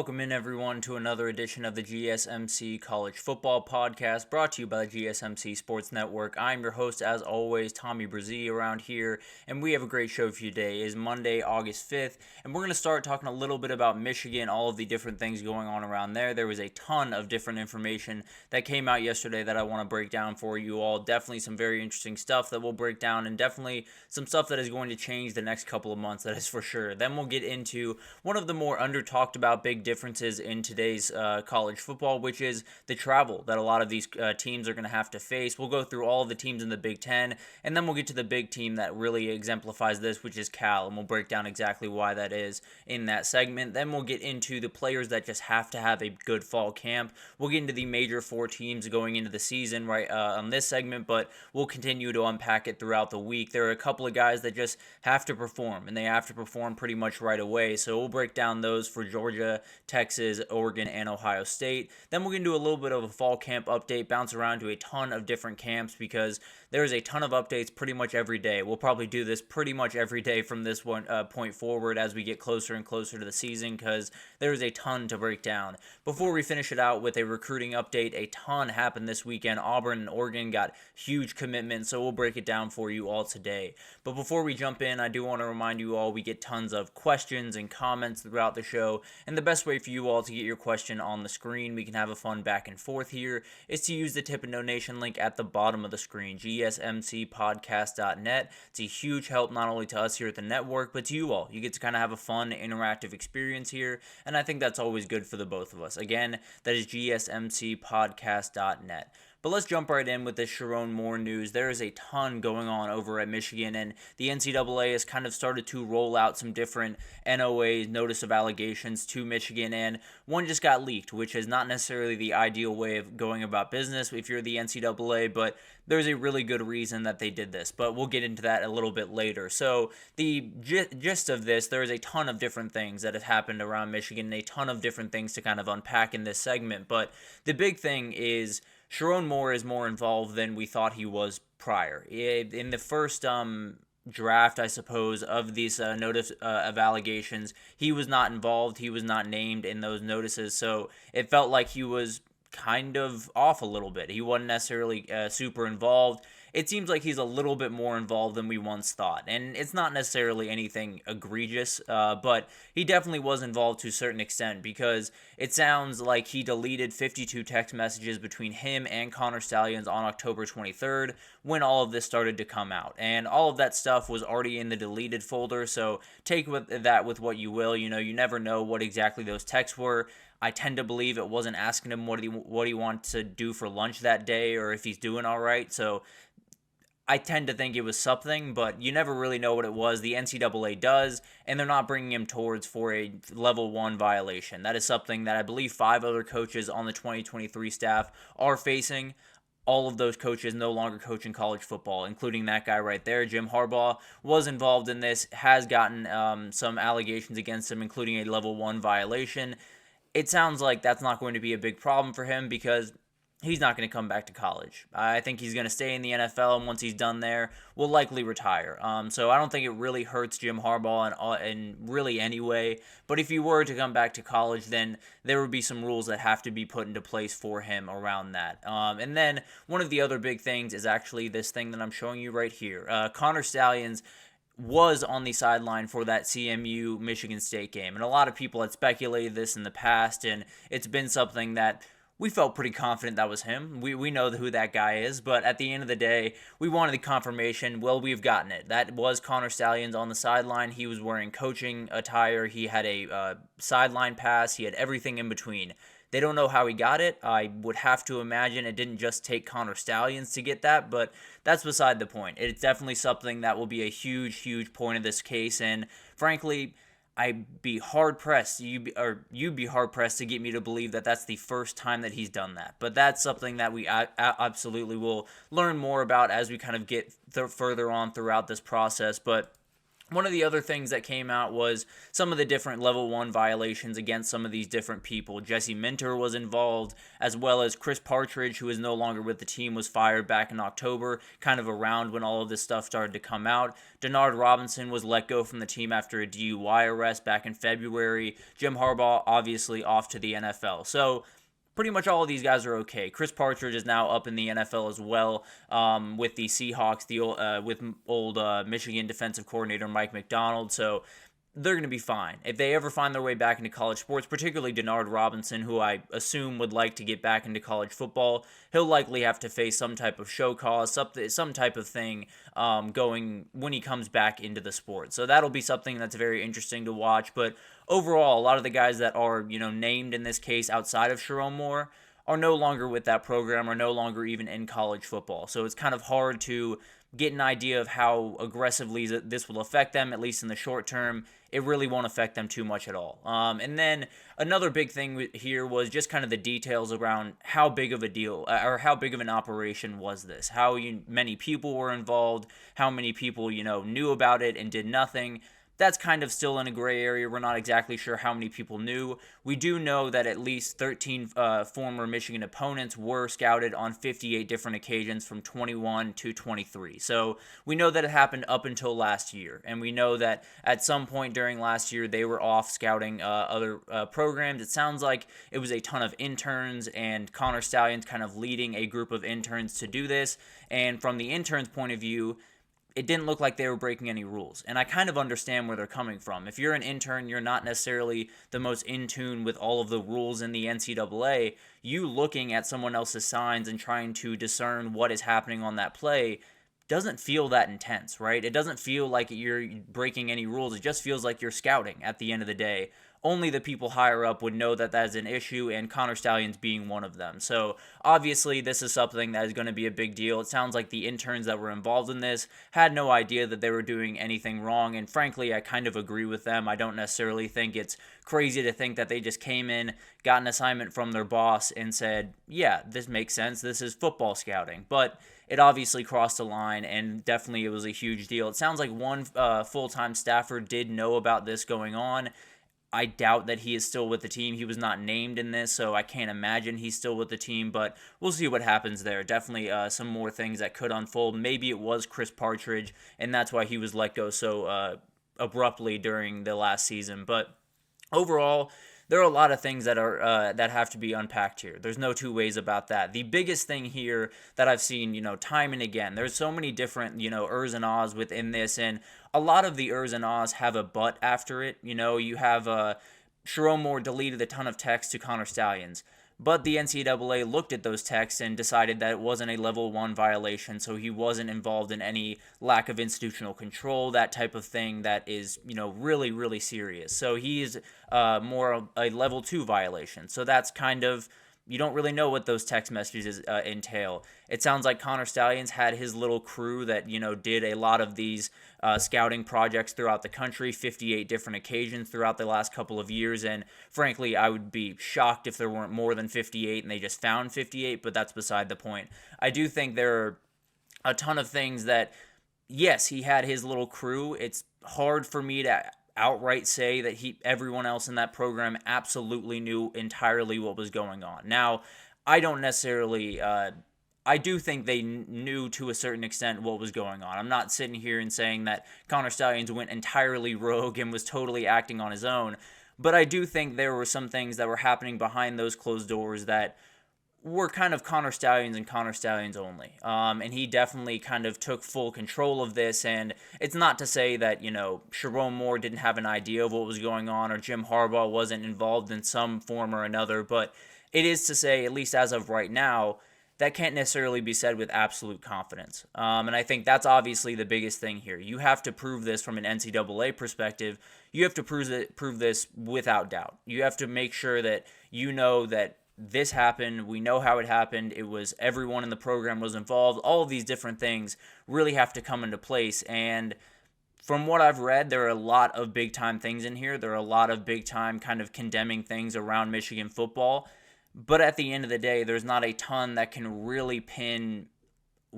Welcome in, everyone, to another edition of the GSMC College Football Podcast, brought to you by the GSMC Sports Network. I'm your host, as always, Tommy Brzee around here, and we have a great show for you today. It is Monday, August 5th, and we're going to start talking a little bit about Michigan, all of the different things going on around there. There was a ton of different information that came out yesterday that I want to break down for you all. Definitely some very interesting stuff that we'll break down, and definitely some stuff that is going to change the next couple of months, that is for sure. Then we'll get into one of the more under-talked about big differences in today's college football, which is the travel that a lot of these teams are going to have to face. We'll go through all of the teams in the Big Ten, and then we'll get to the big team that really exemplifies this, which is Cal, and we'll break down exactly why that is in that segment. Then we'll get into the players that just have to have a good fall camp. We'll get into the major four teams going into the season right on this segment, but we'll continue to unpack it throughout the week. There are a couple of guys that just have to perform, and they have to perform pretty much right away, so we'll break down those for Georgia, Texas, Oregon, and Ohio State. Then we're going to do a little bit of a fall camp update, bounce around to a ton of different camps because there's a ton of updates pretty much every day. We'll probably do this pretty much every day from this point forward as we get closer and closer to the season because there's a ton to break down. Before we finish it out with a recruiting update, a ton happened this weekend. Auburn and Oregon got huge commitments, so we'll break it down for you all today. But before we jump in, I do want to remind you all we get tons of questions and comments throughout the show, and the best way for you all to get your question on the screen, we can have a fun back and forth here, is to use the tip and donation link at the bottom of the screen, gsmcpodcast.net. It's a huge help not only to us here at the network, but to you all. You get to kind of have a fun, interactive experience here, and I think that's always good for the both of us. Again, that is gsmcpodcast.net. But let's jump right in with this Sherrone Moore news. There is a ton going on over at Michigan, and the NCAA has kind of started to roll out some different NOAs, notice of allegations, to Michigan, and one just got leaked, which is not necessarily the ideal way of going about business if you're the NCAA, but there's a really good reason that they did this, but we'll get into that a little bit later. So the gist of this, there is a ton of different things that have happened around Michigan, and a ton of different things to kind of unpack in this segment, but the big thing is Sherrone Moore is more involved than we thought he was prior. In the first draft, I suppose, of these notice of allegations, he was not involved. He was not named in those notices, so it felt like he was kind of off a little bit. He wasn't necessarily super involved. It seems like he's a little bit more involved than we once thought. And it's not necessarily anything egregious, but he definitely was involved to a certain extent because it sounds like he deleted 52 text messages between him and Connor Stalions on October 23rd when all of this started to come out. And all of that stuff was already in the deleted folder, so take that with what you will. You know, you never know what exactly those texts were. I tend to believe it wasn't asking him what he wants to do for lunch that day or if he's doing all right, so I tend to think it was something, but you never really know what it was. The NCAA does, and they're not bringing him towards for a level 1 violation. That is something that I believe 5 other coaches on the 2023 staff are facing. All of those coaches no longer coaching college football, including that guy right there. Jim Harbaugh was involved in this, has gotten some allegations against him, including a level 1 violation. It sounds like that's not going to be a big problem for him because he's not going to come back to college. I think he's going to stay in the NFL, and once he's done there, will likely retire. So I don't think it really hurts Jim Harbaugh in really any way. But if he were to come back to college, then there would be some rules that have to be put into place for him around that. And then one of the other big things is actually this thing that I'm showing you right here. Connor Stalions was on the sideline for that CMU Michigan State game. And a lot of people had speculated this in the past, and it's been something that we felt pretty confident that was him. We know who that guy is, but at the end of the day, we wanted the confirmation. Well, we've gotten it. That was Connor Stalions on the sideline. He was wearing coaching attire. He had a sideline pass. He had everything in between. They don't know how he got it. I would have to imagine it didn't just take Connor Stalions to get that, but that's beside the point. It's definitely something that will be a huge, huge point of this case, and frankly, I'd be hard-pressed, you'd be hard-pressed to get me to believe that that's the first time that he's done that. But that's something that we absolutely will learn more about as we kind of get further on throughout this process. But One of the other things that came out was some of the different level 1 violations against some of these different people. Jesse Minter was involved, as well as Chris Partridge, who is no longer with the team, was fired back in October, kind of around when all of this stuff started to come out. Denard Robinson was let go from the team after a DUI arrest back in February. Jim Harbaugh, obviously, off to the NFL. So pretty much all of these guys are okay. Chris Partridge is now up in the NFL as well, with the Seahawks, with old Michigan defensive coordinator Mike Macdonald. So they're going to be fine. If they ever find their way back into college sports, particularly Denard Robinson, who I assume would like to get back into college football, he'll likely have to face some type of show cause, some type of thing going when he comes back into the sport. So that'll be something that's very interesting to watch. But overall, a lot of the guys that are named in this case outside of Sherrone Moore are no longer with that program, are no longer even in college football. So it's kind of hard to get an idea of how aggressively this will affect them, at least in the short term. It really won't affect them too much at all. And then another big thing here was just kind of the details around how big of a deal or how big of an operation was this, how many people were involved, how many people knew about it and did nothing. That's kind of still in a gray area. We're not exactly sure how many people knew. We do know that at least 13 former Michigan opponents were scouted on 58 different occasions from 21 to 23. So we know that it happened up until last year. And we know that at some point during last year, they were off scouting other programs. It sounds like it was a ton of interns, and Connor Stalions kind of leading a group of interns to do this. And from the interns' point of view, it didn't look like they were breaking any rules. And I kind of understand where they're coming from. If you're an intern, you're not necessarily the most in tune with all of the rules in the NCAA. You looking at someone else's signs and trying to discern what is happening on that play doesn't feel that intense, right? It doesn't feel like you're breaking any rules. It just feels like you're scouting at the end of the day. Only the people higher up would know that that is an issue, and Connor Stalions being one of them. So obviously this is something that is going to be a big deal. It sounds like the interns that were involved in this had no idea that they were doing anything wrong, and frankly, I kind of agree with them. I don't necessarily think it's crazy to think that they just came in, got an assignment from their boss, and said, yeah, this makes sense. This is football scouting. But it obviously crossed a line, and definitely it was a huge deal. It sounds like one full-time staffer did know about this going on. I doubt that he is still with the team. He was not named in this, so I can't imagine he's still with the team, but we'll see what happens there. Definitely some more things that could unfold. Maybe it was Chris Partridge, and that's why he was let go so abruptly during the last season. But overall, there are a lot of things that are that have to be unpacked here. There's no two ways about that. The biggest thing here that I've seen, time and again, there's so many different, ers and ahs within this, and a lot of the ers and ahs have a but after it. You have Sherrone Moore deleted a ton of text to Connor Stalions. But the NCAA looked at those texts and decided that it wasn't a level 1 violation, so he wasn't involved in any lack of institutional control, that type of thing that is, really, really serious. So he's more a level 2 violation. So that's kind of, you don't really know what those text messages entail. It sounds like Connor Stalions had his little crew that, did a lot of these scouting projects throughout the country, 58 different occasions throughout the last couple of years. And frankly, I would be shocked if there weren't more than 58 and they just found 58, but that's beside the point. I do think there are a ton of things that, yes, he had his little crew. It's hard for me to outright say that everyone else in that program absolutely knew entirely what was going on. Now, I don't necessarily, I do think they knew to a certain extent what was going on. I'm not sitting here and saying that Connor Stalions went entirely rogue and was totally acting on his own, but I do think there were some things that were happening behind those closed doors that were kind of Connor Stalions and Connor Stalions only. And he definitely kind of took full control of this. And it's not to say that, Sherrone Moore didn't have an idea of what was going on or Jim Harbaugh wasn't involved in some form or another. But it is to say, at least as of right now, that can't necessarily be said with absolute confidence. And I think that's obviously the biggest thing here. You have to prove this from an NCAA perspective. You have to prove this without doubt. You have to make sure that you know that this happened, we know how it happened, it was everyone in the program was involved, all of these different things really have to come into place. And from what I've read, there are a lot of big-time things in here. There are a lot of big-time kind of condemning things around Michigan football. But at the end of the day, there's not a ton that can really pin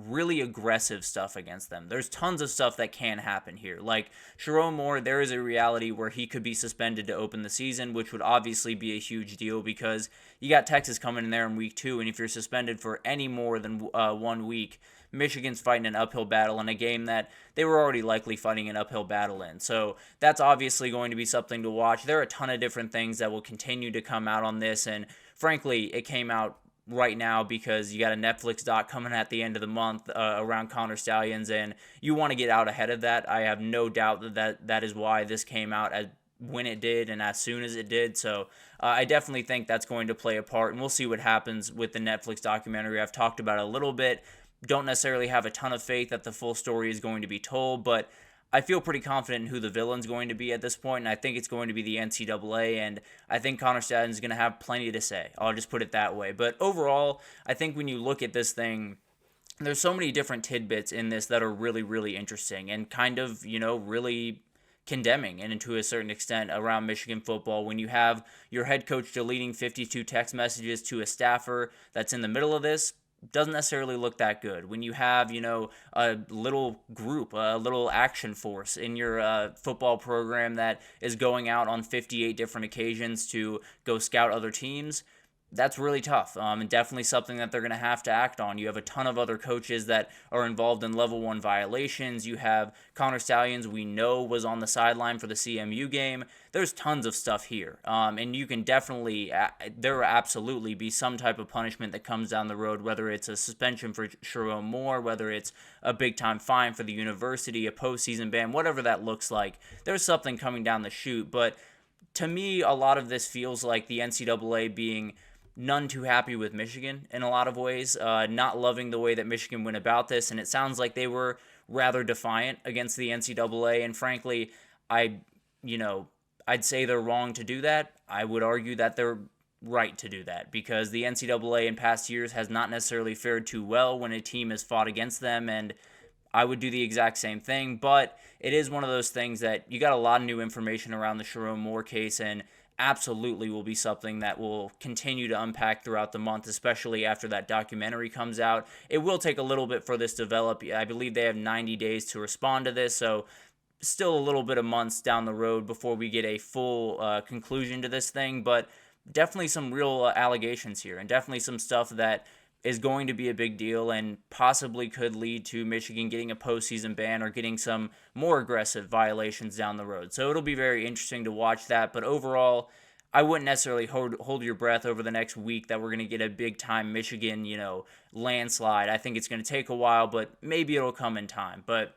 really aggressive stuff against them. There's tons of stuff that can happen here. Like Sherrone Moore, there is a reality where he could be suspended to open the season, which would obviously be a huge deal because you got Texas coming in there in week 2, and if you're suspended for any more than 1 week, Michigan's fighting an uphill battle in a game that they were already likely fighting an uphill battle in. So that's obviously going to be something to watch. There are a ton of different things that will continue to come out on this, and frankly, it came out right now because you got a Netflix doc coming at the end of the month around Connor Stallions, and you want to get out ahead of that. I have no doubt that is why this came out when it did and as soon as it did. So I definitely think that's going to play a part, and we'll see what happens with the Netflix documentary. I've talked about it a little bit. Don't necessarily have a ton of faith that the full story is going to be told, but I feel pretty confident in who the villain's going to be at this point, and I think it's going to be the NCAA, and I think Connor Stallions is going to have plenty to say. I'll just put it that way. But overall, I think when you look at this thing, there's so many different tidbits in this that are really, really interesting and kind of, really condemning and to a certain extent around Michigan football. When you have your head coach deleting 52 text messages to a staffer that's in the middle of this, doesn't necessarily look that good. When you have, a little group, a little action force in your football program that is going out on 58 different occasions to go scout other teams, that's really tough, and definitely something that they're going to have to act on. You have a ton of other coaches that are involved in level 1 violations. You have Connor Stallions, we know, was on the sideline for the CMU game. There's tons of stuff here, and you can definitely, there will absolutely be some type of punishment that comes down the road, whether it's a suspension for Sherrone Moore, whether it's a big-time fine for the university, a postseason ban, whatever that looks like. There's something coming down the chute, but to me, a lot of this feels like the NCAA being none too happy with Michigan in a lot of ways, not loving the way that Michigan went about this, and it sounds like they were rather defiant against the NCAA, and frankly, I'd say they're wrong to do that. I would argue that they're right to do that because the NCAA in past years has not necessarily fared too well when a team has fought against them, and I would do the exact same thing, but it is one of those things that you got a lot of new information around the Sherrone Moore case, and absolutely will be something that will continue to unpack throughout the month, especially after that documentary comes out. It will take a little bit for this to develop. I believe they have 90 days to respond to this, so still a little bit of months down the road before we get a full conclusion to this thing, but definitely some real allegations here, and definitely some stuff that is going to be a big deal and possibly could lead to Michigan getting a postseason ban or getting some more aggressive violations down the road. So it'll be very interesting to watch that. But overall, I wouldn't necessarily hold your breath over the next week that we're going to get a big-time Michigan, landslide. I think it's going to take a while, but maybe it'll come in time. But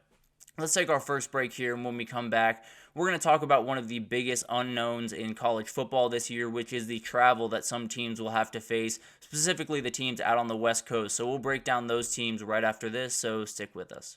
let's take our first break here, and when we come back, we're going to talk about one of the biggest unknowns in college football this year, which is the travel that some teams will have to face, specifically the teams out on the West Coast. So we'll break down those teams right after this, so stick with us.